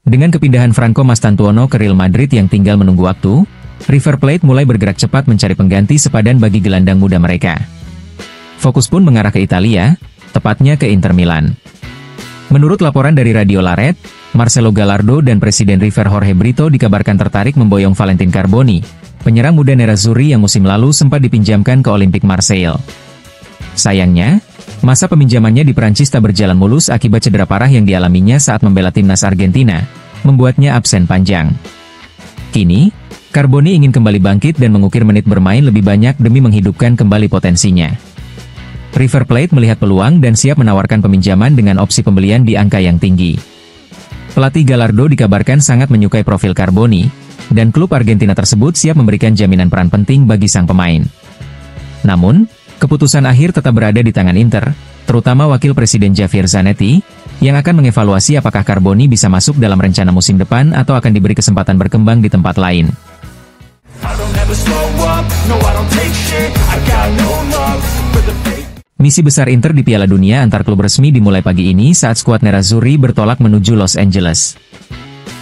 Dengan kepindahan Franco Mastantuono ke Real Madrid yang tinggal menunggu waktu, River Plate mulai bergerak cepat mencari pengganti sepadan bagi gelandang muda mereka. Fokus pun mengarah ke Italia, tepatnya ke Inter Milan. Menurut laporan dari Radio La Red, Marcelo Gallardo dan Presiden River Jorge Brito dikabarkan tertarik memboyong Valentin Carboni, penyerang muda Nerazzurri yang musim lalu sempat dipinjamkan ke Olympique Marseille. Sayangnya, masa peminjamannya di Prancis tak berjalan mulus akibat cedera parah yang dialaminya saat membela timnas Argentina, membuatnya absen panjang. Kini, Carboni ingin kembali bangkit dan mengukir menit bermain lebih banyak demi menghidupkan kembali potensinya. River Plate melihat peluang dan siap menawarkan peminjaman dengan opsi pembelian di angka yang tinggi. Pelatih Gallardo dikabarkan sangat menyukai profil Carboni, dan klub Argentina tersebut siap memberikan jaminan peran penting bagi sang pemain. Namun, keputusan akhir tetap berada di tangan Inter, terutama wakil presiden Javier Zanetti, yang akan mengevaluasi apakah Carboni bisa masuk dalam rencana musim depan atau akan diberi kesempatan berkembang di tempat lain. Misi besar Inter di Piala Dunia antar klub resmi dimulai pagi ini saat skuad Nerazzurri bertolak menuju Los Angeles.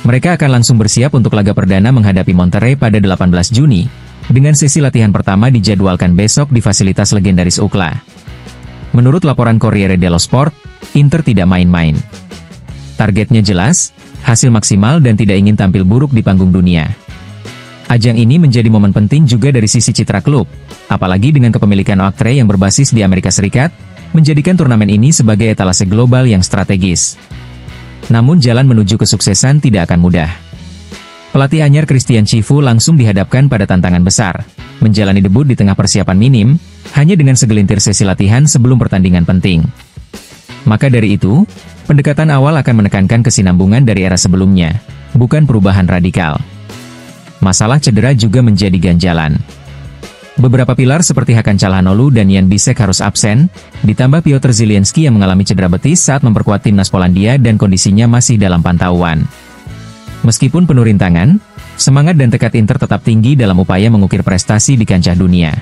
Mereka akan langsung bersiap untuk laga perdana menghadapi Monterrey pada 18 Juni, dengan sesi latihan pertama dijadwalkan besok di fasilitas legendaris UCLA. Menurut laporan Corriere dello Sport, Inter tidak main-main. Targetnya jelas, hasil maksimal dan tidak ingin tampil buruk di panggung dunia. Ajang ini menjadi momen penting juga dari sisi citra klub, apalagi dengan kepemilikan Oaktree yang berbasis di Amerika Serikat, menjadikan turnamen ini sebagai etalase global yang strategis. Namun jalan menuju kesuksesan tidak akan mudah. Pelatih anyar Christian Chivu langsung dihadapkan pada tantangan besar, menjalani debut di tengah persiapan minim, hanya dengan segelintir sesi latihan sebelum pertandingan penting. Maka dari itu, pendekatan awal akan menekankan kesinambungan dari era sebelumnya, bukan perubahan radikal. Masalah cedera juga menjadi ganjalan. Beberapa pilar seperti Hakan Calhanoglu dan Jan Bisek harus absen, ditambah Piotr Zielinski yang mengalami cedera betis saat memperkuat timnas Polandia dan kondisinya masih dalam pantauan. Meskipun penuh rintangan, semangat dan tekad Inter tetap tinggi dalam upaya mengukir prestasi di kancah dunia.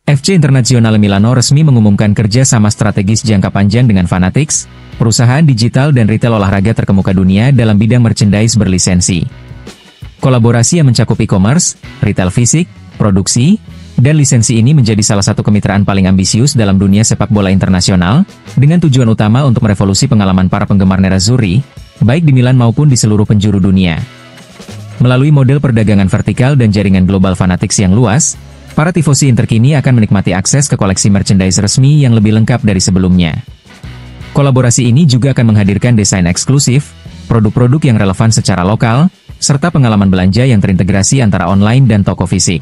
FC Internazionale Milano resmi mengumumkan kerja sama strategis jangka panjang dengan Fanatics, perusahaan digital dan retail olahraga terkemuka dunia dalam bidang merchandise berlisensi. Kolaborasi yang mencakup e-commerce, retail fisik, produksi, dan lisensi ini menjadi salah satu kemitraan paling ambisius dalam dunia sepak bola internasional, dengan tujuan utama untuk merevolusi pengalaman para penggemar Nerazzurri, baik di Milan maupun di seluruh penjuru dunia. Melalui model perdagangan vertikal dan jaringan global Fanatics yang luas, para tifosi Inter kini akan menikmati akses ke koleksi merchandise resmi yang lebih lengkap dari sebelumnya. Kolaborasi ini juga akan menghadirkan desain eksklusif, produk-produk yang relevan secara lokal, serta pengalaman belanja yang terintegrasi antara online dan toko fisik.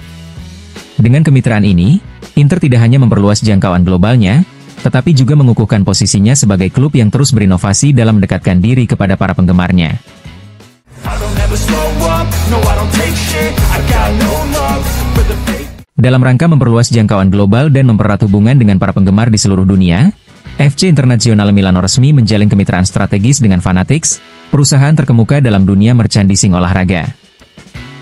Dengan kemitraan ini, Inter tidak hanya memperluas jangkauan globalnya, tetapi juga mengukuhkan posisinya sebagai klub yang terus berinovasi dalam mendekatkan diri kepada para penggemarnya. Dalam rangka memperluas jangkauan global dan mempererat hubungan dengan para penggemar di seluruh dunia, FC Internazionale Milano resmi menjalin kemitraan strategis dengan Fanatics, perusahaan terkemuka dalam dunia merchandising olahraga.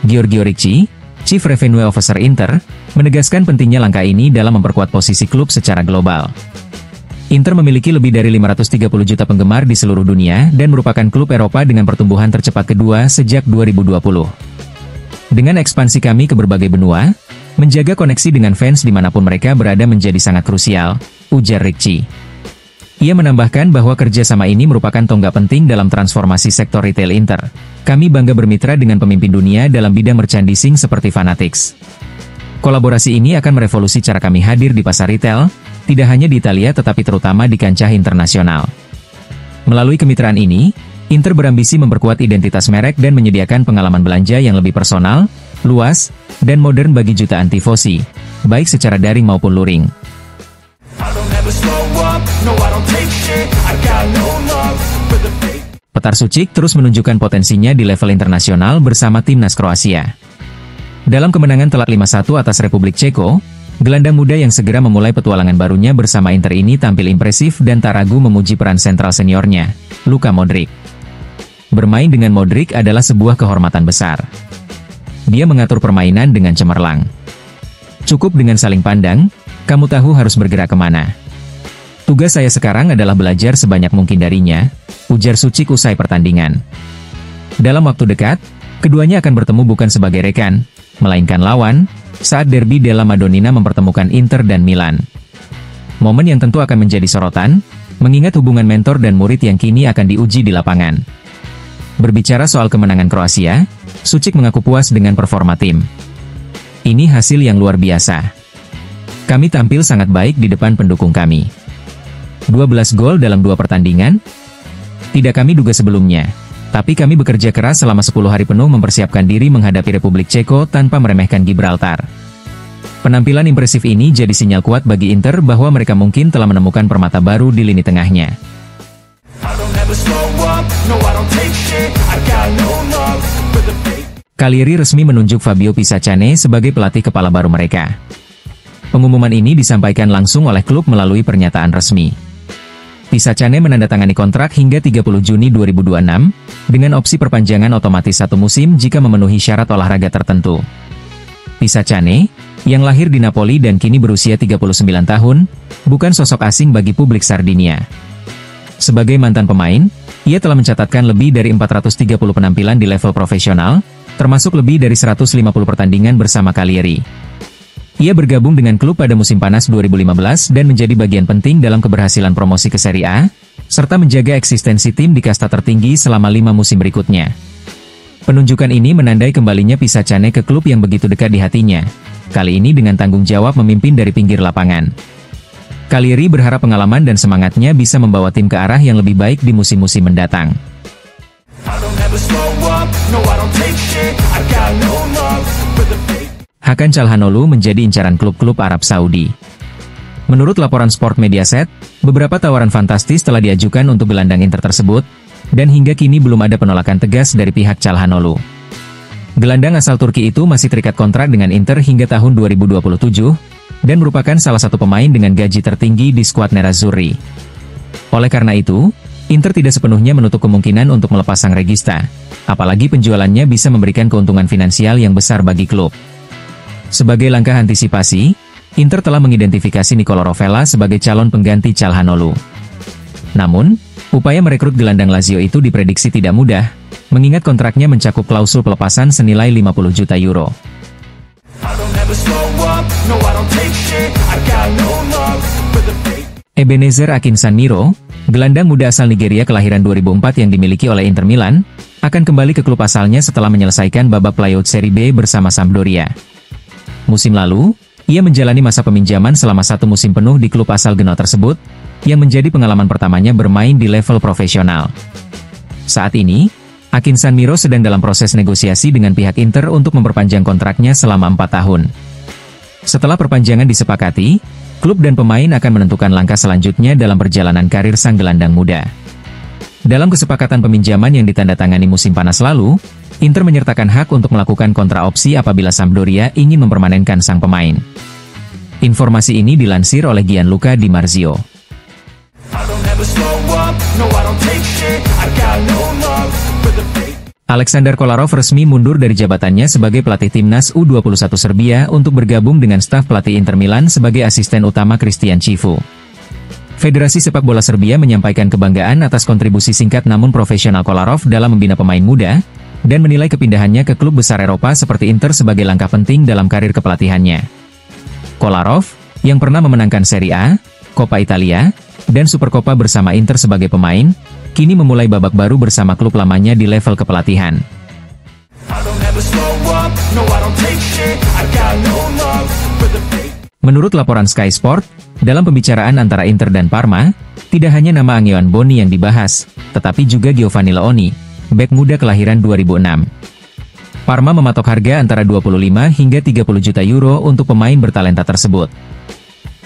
Giorgio Ricci, Chief Revenue Officer Inter, menegaskan pentingnya langkah ini dalam memperkuat posisi klub secara global. Inter memiliki lebih dari 530 juta penggemar di seluruh dunia dan merupakan klub Eropa dengan pertumbuhan tercepat kedua sejak 2020. Dengan ekspansi kami ke berbagai benua, menjaga koneksi dengan fans dimanapun mereka berada menjadi sangat krusial, ujar Ricci. Ia menambahkan bahwa kerjasama ini merupakan tonggak penting dalam transformasi sektor retail Inter. Kami bangga bermitra dengan pemimpin dunia dalam bidang merchandising seperti Fanatics. Kolaborasi ini akan merevolusi cara kami hadir di pasar retail, tidak hanya di Italia tetapi terutama di kancah internasional. Melalui kemitraan ini, Inter berambisi memperkuat identitas merek dan menyediakan pengalaman belanja yang lebih personal, luas, dan modern bagi jutaan tifosi, baik secara daring maupun luring. Petar Sucic terus menunjukkan potensinya di level internasional bersama timnas Kroasia. Dalam kemenangan telak 5-1 atas Republik Ceko, gelandang muda yang segera memulai petualangan barunya bersama Inter ini tampil impresif dan tak ragu memuji peran sentral seniornya, Luka Modric. Bermain dengan Modric adalah sebuah kehormatan besar. Dia mengatur permainan dengan cemerlang. Cukup dengan saling pandang, kamu tahu harus bergerak kemana. Tugas saya sekarang adalah belajar sebanyak mungkin darinya, ujar Suchik usai pertandingan. Dalam waktu dekat, keduanya akan bertemu bukan sebagai rekan, melainkan lawan, saat derby della Madonnina mempertemukan Inter dan Milan. Momen yang tentu akan menjadi sorotan, mengingat hubungan mentor dan murid yang kini akan diuji di lapangan. Berbicara soal kemenangan Kroasia, Suchik mengaku puas dengan performa tim. Ini hasil yang luar biasa. Kami tampil sangat baik di depan pendukung kami. 12 gol dalam 2 pertandingan? Tidak kami duga sebelumnya. Tapi kami bekerja keras selama 10 hari penuh mempersiapkan diri menghadapi Republik Ceko tanpa meremehkan Gibraltar. Penampilan impresif ini jadi sinyal kuat bagi Inter bahwa mereka mungkin telah menemukan permata baru di lini tengahnya. Cagliari resmi menunjuk Fabio Pisacane sebagai pelatih kepala baru mereka. Pengumuman ini disampaikan langsung oleh klub melalui pernyataan resmi. Pisacane menandatangani kontrak hingga 30 Juni 2026, dengan opsi perpanjangan otomatis 1 musim jika memenuhi syarat olahraga tertentu. Pisacane, yang lahir di Napoli dan kini berusia 39 tahun, bukan sosok asing bagi publik Sardinia. Sebagai mantan pemain, ia telah mencatatkan lebih dari 430 penampilan di level profesional, termasuk lebih dari 150 pertandingan bersama Cagliari. Ia bergabung dengan klub pada musim panas 2015 dan menjadi bagian penting dalam keberhasilan promosi ke Serie A, serta menjaga eksistensi tim di kasta tertinggi selama 5 musim berikutnya. Penunjukan ini menandai kembalinya Pisacane ke klub yang begitu dekat di hatinya, kali ini dengan tanggung jawab memimpin dari pinggir lapangan. Cagliari berharap pengalaman dan semangatnya bisa membawa tim ke arah yang lebih baik di musim-musim mendatang. Hakan Calhanoglu menjadi incaran klub-klub Arab Saudi. Menurut laporan Sport Mediaset, beberapa tawaran fantastis telah diajukan untuk gelandang Inter tersebut, dan hingga kini belum ada penolakan tegas dari pihak Calhanoglu. Gelandang asal Turki itu masih terikat kontrak dengan Inter hingga tahun 2027, dan merupakan salah satu pemain dengan gaji tertinggi di skuad Nerazzurri. Oleh karena itu, Inter tidak sepenuhnya menutup kemungkinan untuk melepas sang regista, apalagi penjualannya bisa memberikan keuntungan finansial yang besar bagi klub. Sebagai langkah antisipasi, Inter telah mengidentifikasi Nicolo Rovella sebagai calon pengganti Calhanoglu. Namun, upaya merekrut gelandang Lazio itu diprediksi tidak mudah, mengingat kontraknya mencakup klausul pelepasan senilai 50 juta euro. Ebenezer Akinsanmiro, gelandang muda asal Nigeria kelahiran 2004 yang dimiliki oleh Inter Milan, akan kembali ke klub asalnya setelah menyelesaikan babak playoff Serie B bersama Sampdoria. Musim lalu, ia menjalani masa peminjaman selama 1 musim penuh di klub asal Genoa tersebut, yang menjadi pengalaman pertamanya bermain di level profesional. Saat ini, Akinsanmiro sedang dalam proses negosiasi dengan pihak Inter untuk memperpanjang kontraknya selama 4 tahun. Setelah perpanjangan disepakati, klub dan pemain akan menentukan langkah selanjutnya dalam perjalanan karir sang gelandang muda. Dalam kesepakatan peminjaman yang ditandatangani musim panas lalu, Inter menyertakan hak untuk melakukan kontra opsi apabila Sampdoria ingin mempermanenkan sang pemain. Informasi ini dilansir oleh Gianluca Di Marzio. Aleksandar Kolarov resmi mundur dari jabatannya sebagai pelatih timnas U21 Serbia untuk bergabung dengan staf pelatih Inter Milan sebagai asisten utama Christian Chivu. Federasi Sepak Bola Serbia menyampaikan kebanggaan atas kontribusi singkat namun profesional Kolarov dalam membina pemain muda, dan menilai kepindahannya ke klub besar Eropa seperti Inter sebagai langkah penting dalam karir kepelatihannya. Kolarov, yang pernah memenangkan Serie A, Coppa Italia, dan Supercoppa bersama Inter sebagai pemain, kini memulai babak baru bersama klub lamanya di level kepelatihan. Menurut laporan Sky Sport, dalam pembicaraan antara Inter dan Parma, tidak hanya nama Angeon Boni yang dibahas, tetapi juga Giovanni Leoni, bek muda kelahiran 2006. Parma mematok harga antara 25 hingga 30 juta euro untuk pemain bertalenta tersebut.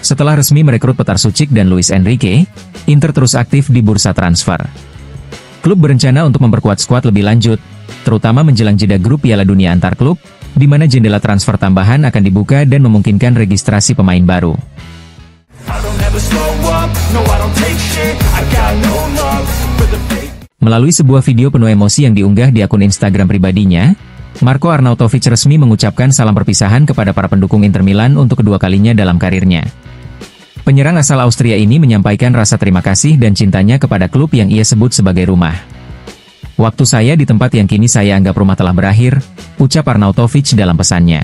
Setelah resmi merekrut Petar Suchik dan Luis Enrique, Inter terus aktif di bursa transfer. Klub berencana untuk memperkuat skuad lebih lanjut, terutama menjelang jeda grup Piala Dunia antar klub, di mana jendela transfer tambahan akan dibuka dan memungkinkan registrasi pemain baru. Melalui sebuah video penuh emosi yang diunggah di akun Instagram pribadinya, Marco Arnautovic resmi mengucapkan salam perpisahan kepada para pendukung Inter Milan untuk kedua kalinya dalam karirnya. Penyerang asal Austria ini menyampaikan rasa terima kasih dan cintanya kepada klub yang ia sebut sebagai rumah. "Waktu saya di tempat yang kini saya anggap rumah telah berakhir," ucap Arnautovic dalam pesannya.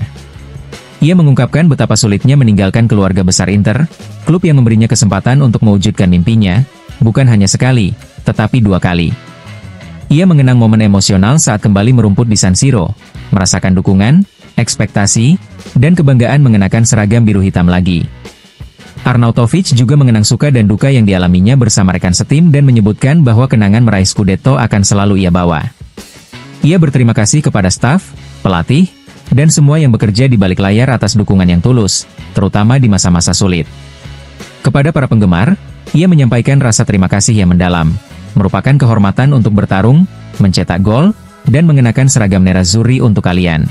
Ia mengungkapkan betapa sulitnya meninggalkan keluarga besar Inter, klub yang memberinya kesempatan untuk mewujudkan mimpinya, bukan hanya sekali, tetapi 2 kali. Ia mengenang momen emosional saat kembali merumput di San Siro, merasakan dukungan, ekspektasi, dan kebanggaan mengenakan seragam biru hitam lagi. Arnautovic juga mengenang suka dan duka yang dialaminya bersama rekan setim dan menyebutkan bahwa kenangan meraih Scudetto akan selalu ia bawa. Ia berterima kasih kepada staf, pelatih, dan semua yang bekerja di balik layar atas dukungan yang tulus, terutama di masa-masa sulit. Kepada para penggemar, ia menyampaikan rasa terima kasih yang mendalam. Merupakan kehormatan untuk bertarung, mencetak gol, dan mengenakan seragam nerazzurri untuk kalian.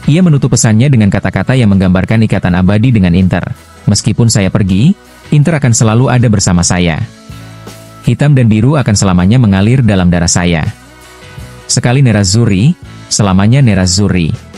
Ia menutup pesannya dengan kata-kata yang menggambarkan ikatan abadi dengan Inter. "Meskipun saya pergi, Inter akan selalu ada bersama saya. Hitam dan biru akan selamanya mengalir dalam darah saya. Sekali nerazzurri, selamanya nerazzurri."